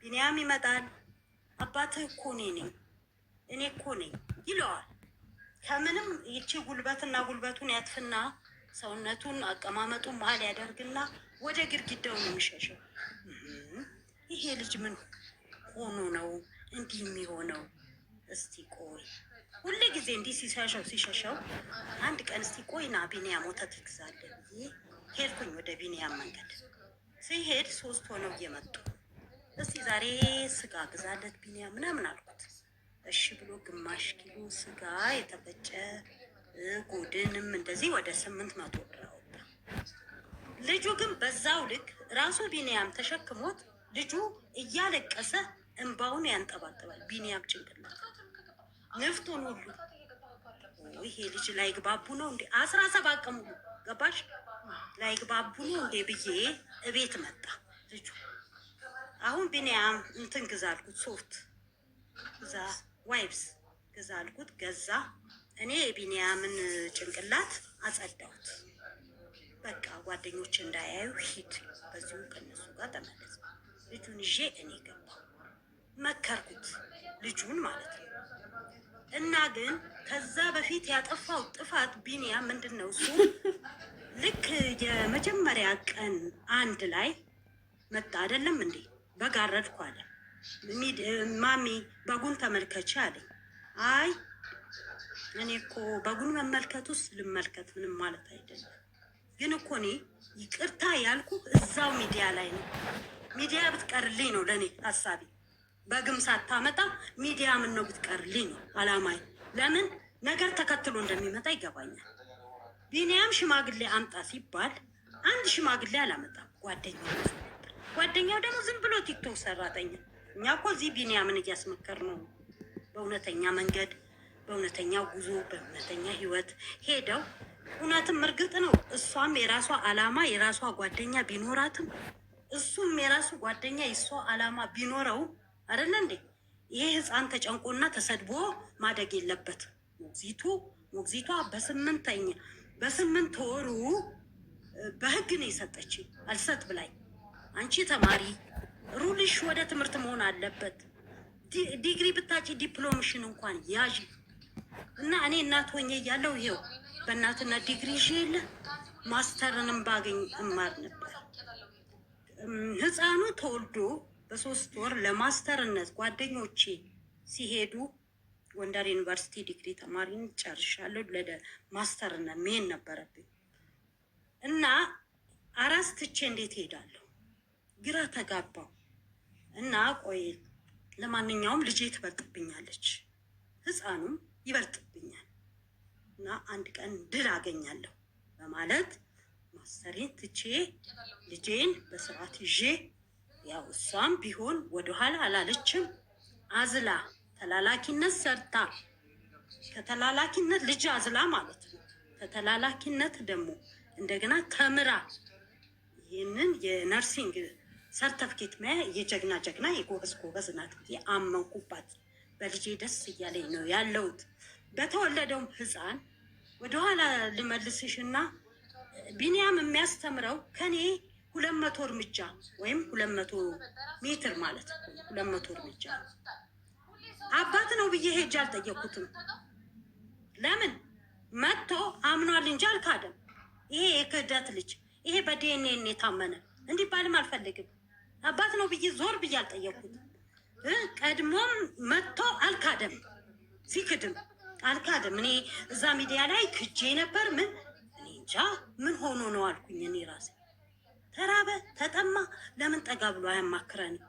ቢኒያም ይመጣል። አባትህ እኮ እኔ ነኝ፣ እኔ እኮ ነኝ ይለዋል። ከምንም ይቺ ጉልበቱን ያጥፍና ሰውነቱን አቀማመጡን መሀል ያደርግና ወደ ግድግዳው ነው የሚሸሸው። ይሄ ልጅ ምን ሆኖ ነው እንዲህ የሚሆነው? እስቲ ቆይ ሁሌ ጊዜ እንዲህ ሲሸሸው አንድ ቀን እስቲ ቆይና ቢኒያም ወተት ትግዛለህ ብዬ ሄድኩኝ ወደ ቢኒያም መንገድ። ሲሄድ 3 ሆነው እየመጡ እስቲ ዛሬ ስጋ ግዛለት ቢኒያም ምናምን አልኩት። እሺ ብሎ ግማሽ ኪሎ ስጋ የተፈጨ ጎድንም እንደዚህ ወደ 800 ብር አወጣ። ልጁ ግን በዛው ልክ ራሱ ቢኒያም ተሸክሞት ልጁ እያለቀሰ እንባውን ያንጠባጥባል። ቢኒያም ጭንቅላት ንፍቱን ሁሉ ይሄ ልጅ ላይ ግባቡ ነው እንዴ? 17 ቀን ሙሉ ገባሽ? ላይ ግባቡ ነው እንዴ ብዬ እቤት መጣ ልጁ። አሁን ቢኒያም እንትን ግዛ አልኩት፣ ሶፍት ግዛ፣ ዋይፕስ ግዛ አልኩት፣ ገዛ። እኔ የቢኒያምን ጭንቅላት አጸዳሁት። በቃ ጓደኞች እንዳያዩ ሂድ፣ በዚሁ ከነሱ ጋር ተመለስ። ልጁን ይዤ እኔ ገባሁ። መከርኩት ልጁን ማለት ነው። እና ግን ከዛ በፊት ያጠፋው ጥፋት ቢኒያም ምንድን ነው? እሱ ልክ የመጀመሪያ ቀን 1 ላይ መጣ አይደለም እንዴ? በጋረድኩ አለ። ማሚ በጉን ተመልከች አለኝ። አይ እኔ እኮ በጉን መመልከቱስ ልመልከት ምንም ማለት አይደለም። ግን እኮ እኔ ይቅርታ ያልኩ እዛው ሚዲያ ላይ ነው። ሚዲያ ብትቀርልኝ ነው ለእኔ ሀሳቢ። በግም ሳታመጣ ሚዲያ ምን ነው ብትቀርልኝ ነው አላማይ። ለምን ነገር ተከትሎ እንደሚመጣ ይገባኛል። ቢኒያም ሽማግሌ አምጣ ሲባል አንድ ሽማግሌ አላመጣም። ጓደኛው ደግሞ ዝም ብሎ ቲክቶክ ሰራተኛ እኛ እኮ እዚህ ቢንያምን እያስመከር ነው በእውነተኛ መንገድ፣ በእውነተኛ ጉዞ፣ በእውነተኛ ህይወት ሄደው እውነትም እርግጥ ነው እሷም የራሷ አላማ የራሷ ጓደኛ ቢኖራትም እሱም የራሱ ጓደኛ የሷ አላማ ቢኖረው አይደለ እንዴ? ይሄ ህፃን ተጨንቆና ተሰድቦ ማደግ የለበት። ሞግዚቷ በስምንት ወሩ በህግ ነው የሰጠች። አልሰጥ ብላኝ አንቺ ተማሪ ሩልሽ ወደ ትምህርት መሆን አለበት። ዲግሪ ብታጭ ዲፕሎምሽን እንኳን ያዥ እና እኔ እናት ሆኜ እያለሁ ይሄው በእናትነት ዲግሪ ይዤ የለ ማስተርንም ባገኝ እማር ነበር። ህፃኑ ተወልዶ በ3 ወር ለማስተርነት ጓደኞቼ ሲሄዱ ጎንደር ዩኒቨርሲቲ ዲግሪ ተማሪን ጨርሻለሁ። ማስተርነት መሄድ ነበረብኝ እና አራስ ትቼ እንዴት ሄዳለሁ? ግራ ተጋባው እና ቆይ ለማንኛውም ልጄ ትበልጥብኛለች፣ ህፃኑም ይበልጥብኛል እና አንድ ቀን ድል አገኛለሁ በማለት ማስተሬን ትቼ ልጄን በስርዓት ይዤ ያው እሷም ቢሆን ወደኋላ አላለችም። አዝላ ተላላኪነት ሰርታ ከተላላኪነት ልጅ አዝላ ማለት ነው። ከተላላኪነት ደግሞ እንደገና ተምራ ይህንን የነርሲንግ ሰርተፍኬት መያ የጀግና የጎበዝ ናት ብዬ አመንኩባት። በልጄ ደስ እያለኝ ነው ያለሁት። በተወለደውም ህፃን ወደኋላ ልመልስሽና ቢንያም የሚያስተምረው ከኔ 200 እርምጃ ወይም 200 ሜትር ማለት ነው። 200 እርምጃ አባት ነው ብዬ ሄጄ አልጠየኩትም። ለምን መጥቶ አምኗል እንጂ አልካደም። ይሄ የክህደት ልጅ ይሄ በዲኤንኤ የታመነ እንዲባልም አልፈልግም። አባት ነው ብዬ ዞር ብዬ አልጠየኩትም። ቀድሞም መጥቶ አልካደም። ሲክድም አልካደም። እኔ እዛ ሚዲያ ላይ ክጄ ነበር። ምን እኔ እንጃ ምን ሆኖ ነው አልኩኝ። እኔ ራሴ ተራበ ተጠማ ለምን ጠጋ ብሎ አያማክረንም?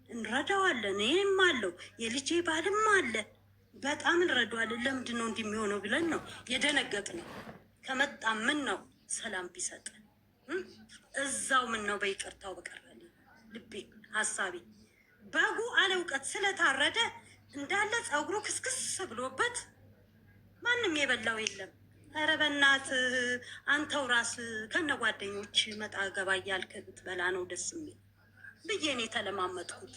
እንረዳዋለን። ይህም አለው የልጄ ባልም አለ። በጣም እንረዳዋለን። ለምንድን ነው እንደሚሆነው ብለን ነው የደነገጥነው። ከመጣ ምን ነው ሰላም ቢሰጥ እዛው ምን ነው በይቅርታው በቀረልኝ ልቤ ሀሳቤ በጉ አለ እውቀት ስለታረደ እንዳለ ፀጉሩ ክስክስ ብሎበት ማንም የበላው የለም። ኧረ በእናትህ አንተው ራስ ከነ ጓደኞች መጣ ገባ እያልክ ብትበላ ነው ደስ የሚል ብዬ እኔ ተለማመጥኩት።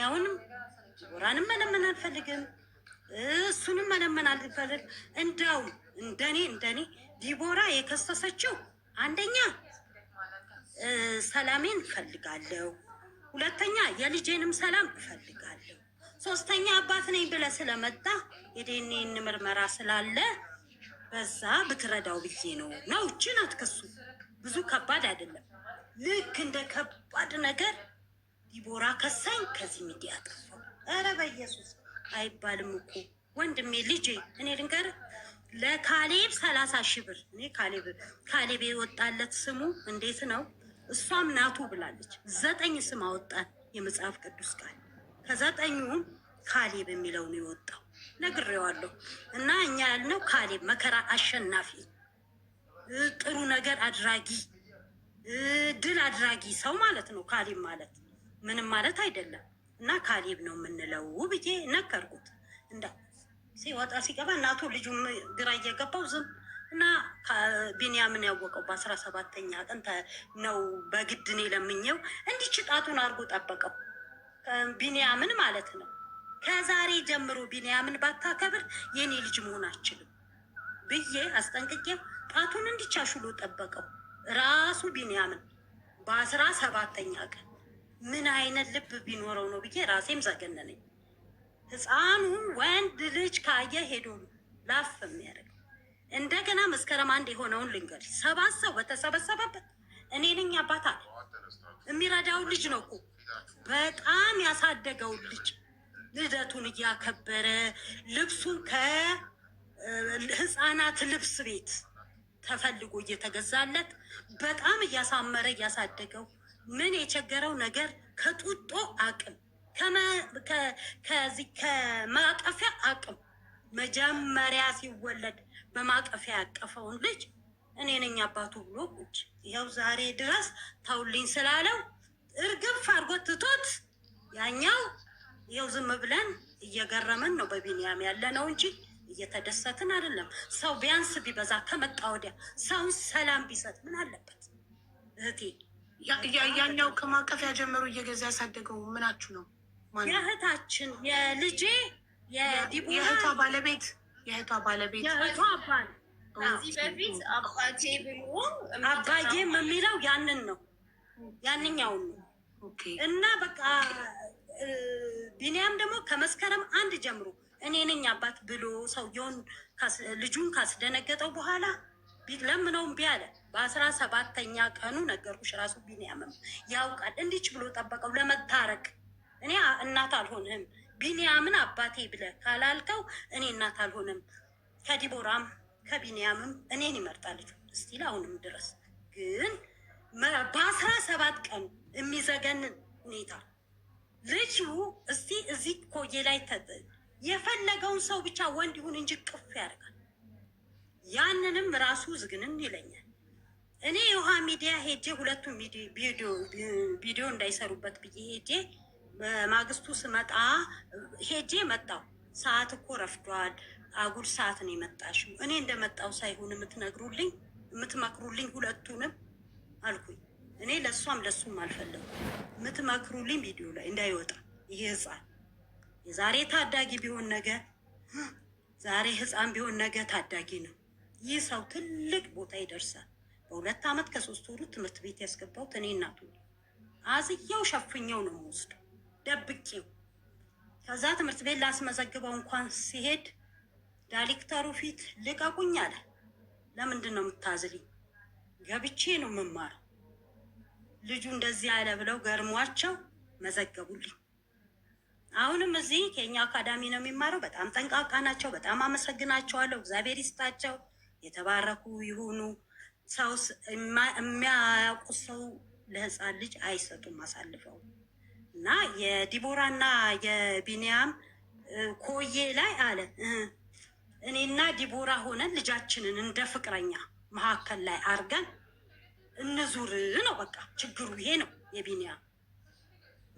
አሁንም ዲቦራንም መለመን አልፈልግም፣ እሱንም መለመን አልፈልግም። እንዳውም እንደኔ ዲቦራ የከሰሰችው አንደኛ ሰላሜን እፈልጋለሁ፣ ሁለተኛ የልጄንም ሰላም እፈልጋለሁ፣ ሶስተኛ አባት ነኝ ብለህ ስለመጣ የዲኤንኤ ምርመራ ስላለ በዛ ብትረዳው ብዬ ነው። እችን አትከሱ። ብዙ ከባድ አይደለም። ልክ እንደ ከባድ ነገር ዲቦራ ከሳኝ ከዚህ ሚዲያ ጠፋው። ኧረ በኢየሱስ አይባልም እኮ ወንድሜ ልጄ። እኔ ልንገርህ ለካሌብ 30 ሺህ ብር እኔ ካሌብ የወጣለት ስሙ እንዴት ነው? እሷም ናቱ ብላለች። 9 ስም አወጣን የመጽሐፍ ቅዱስ ቃል። ከ9ኙም ካሌብ የሚለው ነው የወጣው። ነግሬዋለሁ። እና እኛ ያልነው ካሌብ መከራ አሸናፊ፣ ጥሩ ነገር አድራጊ፣ ድል አድራጊ ሰው ማለት ነው። ካሌብ ማለት ምንም ማለት አይደለም። እና ካሌብ ነው የምንለው ብዬ ነገርኩት። እንዳ ሲወጣ ሲገባ እናቱ ልጁ ግራ እየገባው ዝም እና ቢንያምን ያወቀው በ17ኛ ቀን ነው። በግድ እኔ ለምኜው እንዲች ጣቱን አድርጎ ጠበቀው። ቢንያምን ማለት ነው። ከዛሬ ጀምሮ ቢንያምን ባታከብር የኔ ልጅ መሆን አችልም ብዬ አስጠንቅቄው ጣቱን እንዲቻሽሎ ጠበቀው። ራሱ ቢንያምን በ17ኛ ቀን ምን አይነት ልብ ቢኖረው ነው ብዬ ራሴም ዘገነነኝ። ህፃኑ ወንድ ልጅ ካየ ሄዶ ላፍ የሚያደርግ እንደገና መስከረም 1 የሆነውን ልንገርሽ። 7 ሰው በተሰበሰበበት እኔ ነኝ አባት አለ። የሚረዳው ልጅ ነው እኮ በጣም ያሳደገው ልጅ ልደቱን እያከበረ ልብሱን ከህፃናት ልብስ ቤት ተፈልጎ እየተገዛለት በጣም እያሳመረ እያሳደገው ምን የቸገረው ነገር ከጡጦ አቅም ከዚህ ከማቀፊያ አቅም መጀመሪያ ሲወለድ በማቀፊያ ያቀፈውን ልጅ እኔ ነኝ አባቱ ብሎ ቁጭ ይኸው ዛሬ ድረስ ተውልኝ ስላለው እርግፍ አድርጎ ትቶት ያኛው ይኸው ዝም ብለን እየገረመን ነው በቢኒያም ያለ ነው እንጂ እየተደሰትን አይደለም። ሰው ቢያንስ ቢበዛ ከመጣ ወዲያ ሰውን ሰላም ቢሰጥ ምን አለበት እህቴ? ያኛው ከማቀፊያ ጀምሮ እየገዛ ያሳደገው ምናችሁ ነው? የእህታችን የልጄ የእህቷ ባለቤት የእህቷ አባል ከዚህ በፊት አባቴ ብሎ አባዬም የሚለው ያንን ነው ያንኛውን ነው። እና በቃ ቢኒያም ደግሞ ከመስከረም 1 ጀምሮ እኔ ነኝ አባት ብሎ ሰውየውን ልጁን ካስደነገጠው በኋላ ቢለምነውም ቢያለ በ17ኛ ቀኑ ነገርኩሽ። ራሱ ቢኒያምም ያውቃል እንዲች ብሎ ጠበቀው ለመታረቅ። እኔ እናት አልሆንም ቢኒያምን አባቴ ብለህ ካላልከው እኔ እናት አልሆንም። ከዲቦራም ከቢኒያምም እኔን ይመርጣለች እስቲል አሁንም ድረስ ግን በ17 ቀኑ የሚዘገንን ሁኔታ ልጁ እስቲ እዚህ ኮዬ ላይ የፈለገውን ሰው ብቻ ወንድ ይሁን እንጂ ቅፍ ያደርጋል። ያንንም ራሱ ዝግንን ይለኛል። እኔ የውሃ ሚዲያ ሄጄ ሁለቱም ቪዲዮ እንዳይሰሩበት ብዬ ሄጄ በማግስቱ ስመጣ ሄጄ መጣው። ሰዓት እኮ ረፍዷል፣ አጉል ሰዓት ነው የመጣሽው። እኔ እንደመጣው ሳይሆን የምትመክሩልኝ ሁለቱንም አልኩኝ። እኔ ለእሷም ለሱም አልፈለጉ የምትመክሩልኝ ቪዲዮ ላይ እንዳይወጣ። ይሄ ህፃን የዛሬ ታዳጊ ቢሆን ነገ ዛሬ ህፃን ቢሆን ነገ ታዳጊ ነው። ይህ ሰው ትልቅ ቦታ ይደርሳል። በ2 ዓመት ከ3 ወሩ ትምህርት ቤት ያስገባሁት እኔ እናቱ አዝያው ሸፍኛው ነው የምወስደው ደብቄው። ከዛ ትምህርት ቤት ላስመዘግበው እንኳን ሲሄድ ዳይሬክተሩ ፊት ልቀቁኝ አለ። ለምንድን ነው የምታዝልኝ? ገብቼ ነው የምማረው። ልጁ እንደዚህ አለ ብለው ገርሟቸው መዘገቡልኝ። አሁንም እዚህ ከኛ አካዳሚ ነው የሚማረው። በጣም ጠንቃቃ ናቸው። በጣም አመሰግናቸዋለሁ። እግዚአብሔር ይስጣቸው፣ የተባረኩ ይሁኑ። ሰው የሚያውቁት ሰው ለህፃን ልጅ አይሰጡም አሳልፈው። እና የዲቦራና የቢኒያም ኮዬ ላይ አለ እኔና ዲቦራ ሆነን ልጃችንን እንደ ፍቅረኛ መካከል ላይ አርገን እንዙር ነው በቃ። ችግሩ ይሄ ነው። የቢኒያም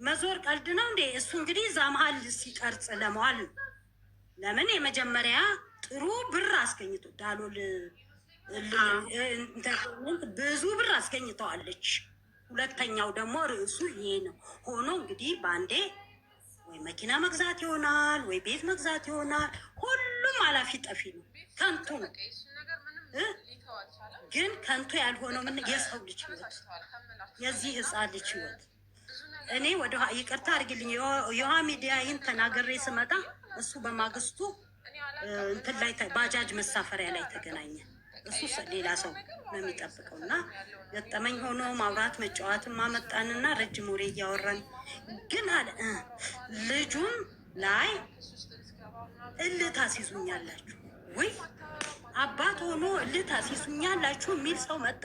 መዞር ቀልድ ነው እንዴ? እሱ እንግዲህ እዛ መሀል ሲቀርጽ ለመዋል ነው። ለምን የመጀመሪያ ጥሩ ብር አስገኝቶ ዳሎል ብዙ ብር አስገኝተዋለች። ሁለተኛው ደግሞ ርዕሱ ይሄ ነው ሆኖ እንግዲህ በአንዴ ወይ መኪና መግዛት ይሆናል ወይ ቤት መግዛት ይሆናል። ሁሉም አላፊ ጠፊ ነው፣ ከንቱ ነው። ግን ከንቱ ያልሆነው ምን የሰው ልጅ ህይወት፣ የዚህ ህፃን ልጅ ህይወት። እኔ ወደ ይቅርታ አድርግልኝ የውሃ ሚዲያ ይህን ተናግሬ ስመጣ እሱ በማግስቱ እንትን ላይ ባጃጅ መሳፈሪያ ላይ ተገናኘ። እሱ ሌላ ሰው ነው የሚጠብቀው እና ገጠመኝ ሆኖ ማውራት መጫወትም ማመጣንና ረጅም ወሬ እያወራን ግን አለ ልጁን ላይ እልህ ታስይዙኛላችሁ ወይ አባት ሆኖ እልህ ታስይዙኛላችሁ የሚል ሰው መጣ።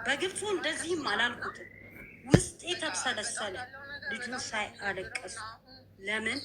በግብፁ እንደዚህም አላልኩትም። ውስጤ ተብሰለሰለ። ልጁን ሳይ አለቀሱ። ለምን